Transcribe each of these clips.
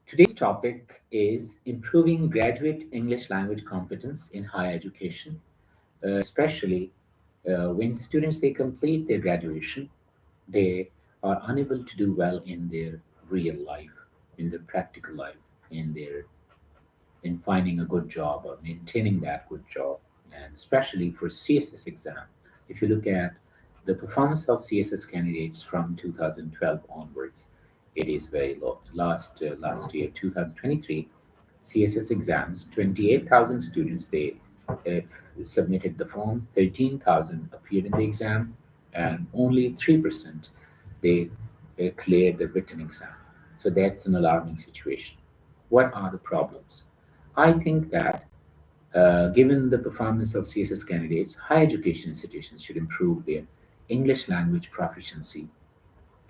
Today's topic is improving graduate English language competence in higher education, especially when students they complete their graduation, they are unable to do well in their real life, in their practical life, in finding a good job or maintaining that good job, and especially for CSS exam. If you look at the performance of CSS candidates from 2012 onwards, it is very low. Last year, 2023, CSS exams, 28,000 students they uh, submitted the forms, 13,000 appeared in the exam, and only 3% they cleared the written exam. So that's an alarming situation. What are the problems? I think that given the performance of CSS candidates, higher education institutions should improve their English language proficiency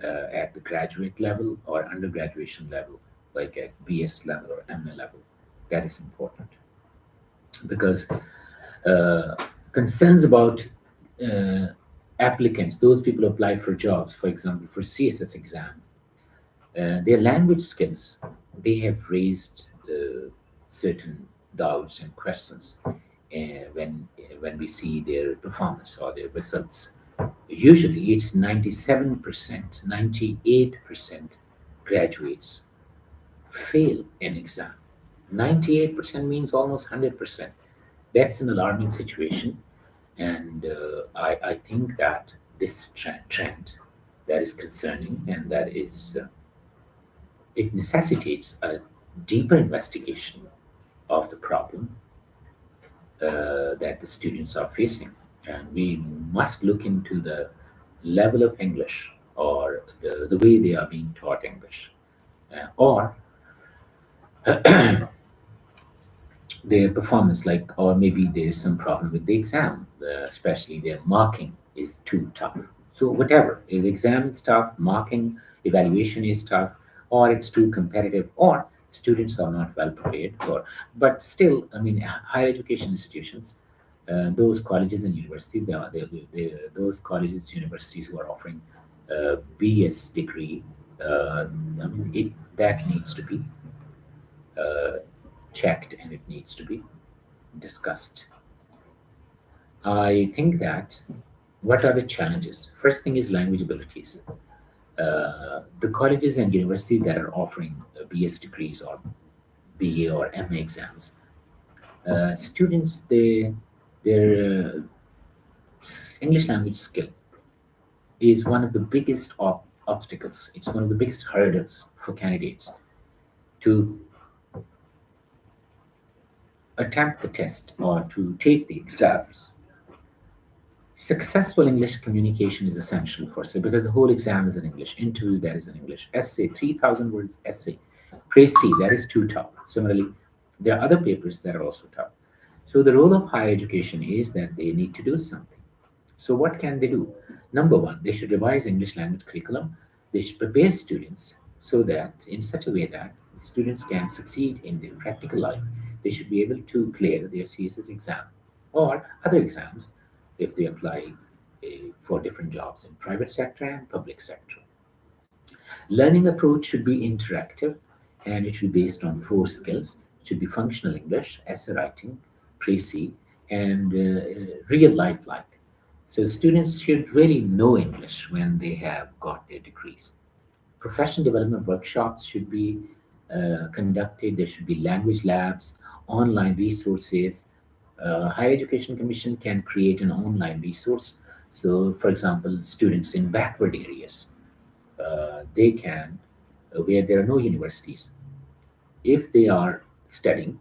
at the graduate level or undergraduation level, like at BS level or MA level. That is important because uh, concerns about uh, applicants, those people who apply for jobs, for example, for CSS exam, their language skills, they have raised certain doubts and questions when we see their performance or their results. Usually, it's 97%, 98% graduates fail an exam. 98% means almost 100%. That's an alarming situation, and I think that this trend that is concerning and that is it necessitates a deeper investigation of the problem that the students are facing. And we must look into the level of English or the way they are being taught English. Or their performance, like, or maybe there is some problem with the exam, especially their marking is too tough. So, whatever, if the exam is tough, marking, evaluation is tough, or it's too competitive, or students are not well prepared for. But still, I mean, higher education institutions, those colleges and universities, those colleges, universities who are offering BS degree, I mean, that needs to be uh, checked and it needs to be discussed. I think that what are the challenges? First thing is language abilities. The colleges and universities that are offering BS degrees or BA or MA exams, students their English language skill is one of the biggest obstacles. It's one of the biggest hurdles for candidates to attempt the test or to take the exams. Successful English communication is essential for say because the whole exam is in English, interview that is in English, essay 3,000 words essay, précis that is too tough. Similarly, there are other papers that are also tough. So the role of higher education is that they need to do something. So what can they do? Number one, they should revise English language curriculum. They should prepare students so that in such a way that students can succeed in their practical life. They should be able to clear their CSS exam or other exams if they apply for different jobs in private sector and public sector. Learning approach should be interactive and it should be based on four skills. It should be functional English, essay writing, précis, and real life like. So students should really know English when they have got their degrees. Professional development workshops should be conducted. There should be language labs, online resources. Higher Education Commission can create an online resource. So, for example, students in backward areas, they can, where there are no universities, if they are studying,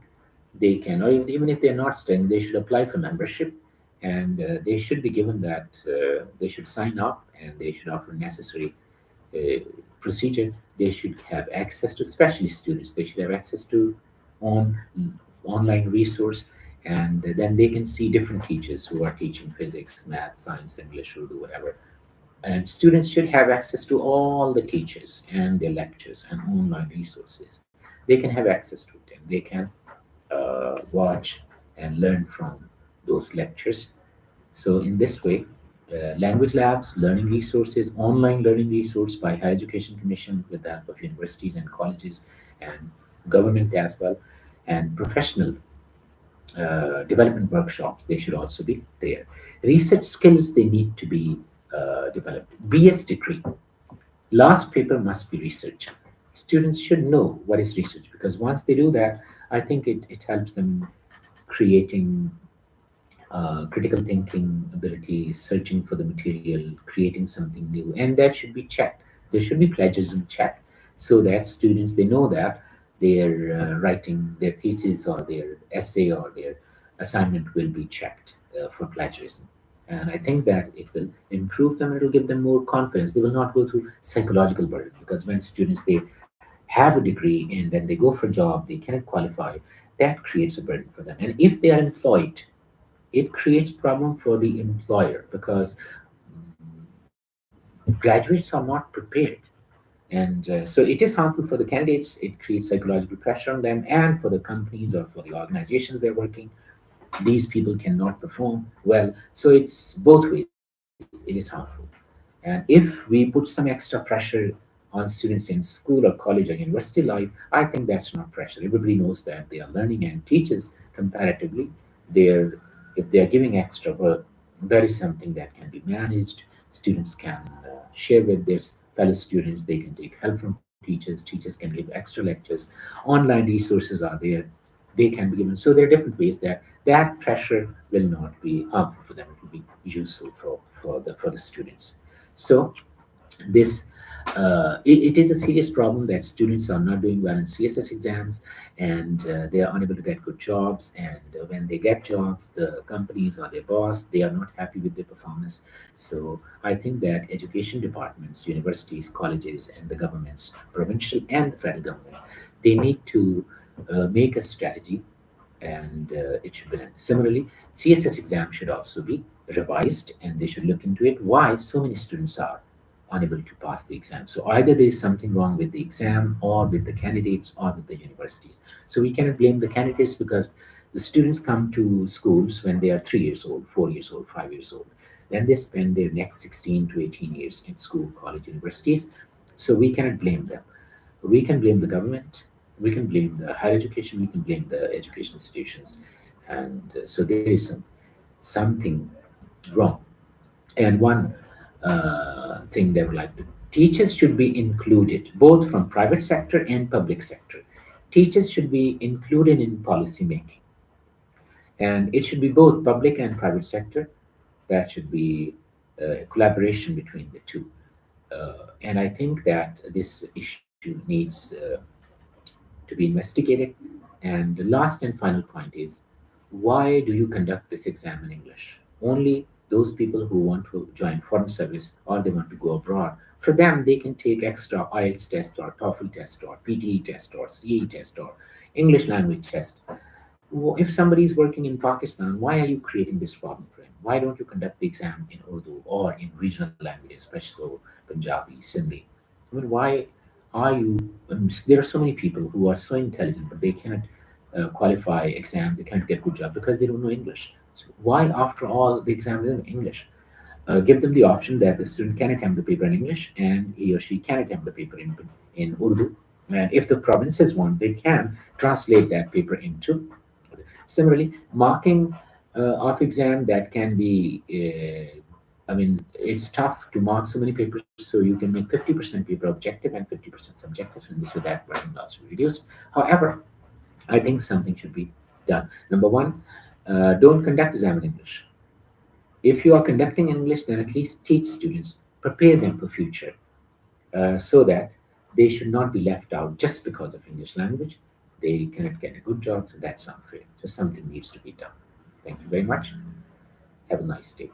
they can, or even if they're not studying, they should apply for membership and they should be given that, they should sign up and they should offer necessary uh, procedure. They should have access to, especially students, they should have access to on online resource, and then they can see different teachers who are teaching physics, math, science, English, Urdu, whatever. And students should have access to all the teachers and their lectures and online resources. They can have access to it and they can watch and learn from those lectures. So in this way, language labs, learning resources, online learning resource by Higher Education Commission with the help of universities and colleges, and government as well, and professional development workshops, they should also be there. Research skills, they need to be developed. BS degree, last paper must be research. Students should know what is research, because once they do that, I think it helps them creating critical thinking ability, searching for the material, creating something new, and that should be checked. There should be plagiarism check, so that students, they know that their writing their thesis or their essay or their assignment will be checked for plagiarism. And I think that it will improve them. It will give them more confidence. They will not go through psychological burden, because when students, they have a degree and then they go for a job, they cannot qualify. That creates a burden for them. And if they are employed, it creates problem for the employer, because graduates are not prepared. And so it is harmful for the candidates. It creates psychological pressure on them, and for the companies or for the organizations they're working. These people cannot perform well. So it's both ways. It is harmful. And if we put some extra pressure on students in school or college or university life, I think that's not pressure. Everybody knows that they are learning, and teachers comparatively, they're if they are giving extra work, that is something that can be managed. Students can share with their fellow students. They can take help from teachers. Teachers can give extra lectures. Online resources are there. They can be given. So there are different ways that that pressure will not be harmful for them. It will be useful for the students. So this it is a serious problem that students are not doing well in CSS exams, and they are unable to get good jobs. And when they get jobs, the companies or their boss, they are not happy with their performance. So I think that education departments, universities, colleges, and the governments, provincial and the federal government, they need to make a strategy, and it should be done. Similarly, CSS exam should also be revised, and they should look into it. Why so many students are unable to pass the exam? So either there is something wrong with the exam, or with the candidates, or with the universities. So we cannot blame the candidates, because the students come to schools when they are 3 years old, 4 years old, 5 years old. Then they spend their next 16 to 18 years in school, college, universities. So we cannot blame them. We can blame the government, we can blame the higher education, we can blame the education institutions. And so there is something wrong. And one thing they would like to, teachers should be included both from private sector and public sector. Teachers should be included in policy making, and it should be both public and private sector. That should be a collaboration between the two. And I think that this issue needs to be investigated. And the last and final point is, why do you conduct this exam in English? Only those people who want to join foreign service or they want to go abroad. For them, they can take extra IELTS test or TOEFL test or PTE test or CAE test or English language test. If somebody is working in Pakistan, why are you creating this problem for him? Why don't you conduct the exam in Urdu or in regional languages, Pashto, Punjabi, Sindhi? I mean, why are you? There are so many people who are so intelligent, but they cannot qualify exams. They can't get good job because they don't know English. So why, after all, the exam is in English? Give them the option that the student can attempt the paper in English, and he or she can attempt the paper in Urdu. And if the provinces want, they can translate that paper into. Similarly, marking of exam, that can be, I mean, it's tough to mark so many papers, so you can make 50% paper objective and 50% subjective, and this way that burden will also be reduced. However, I think something should be done. Number one, don't conduct exam in English. If you are conducting in English, then at least teach students, prepare them for future, so that they should not be left out just because of English language. They cannot get a good job, so that's unfair. So something needs to be done. Thank you very much. Have a nice day.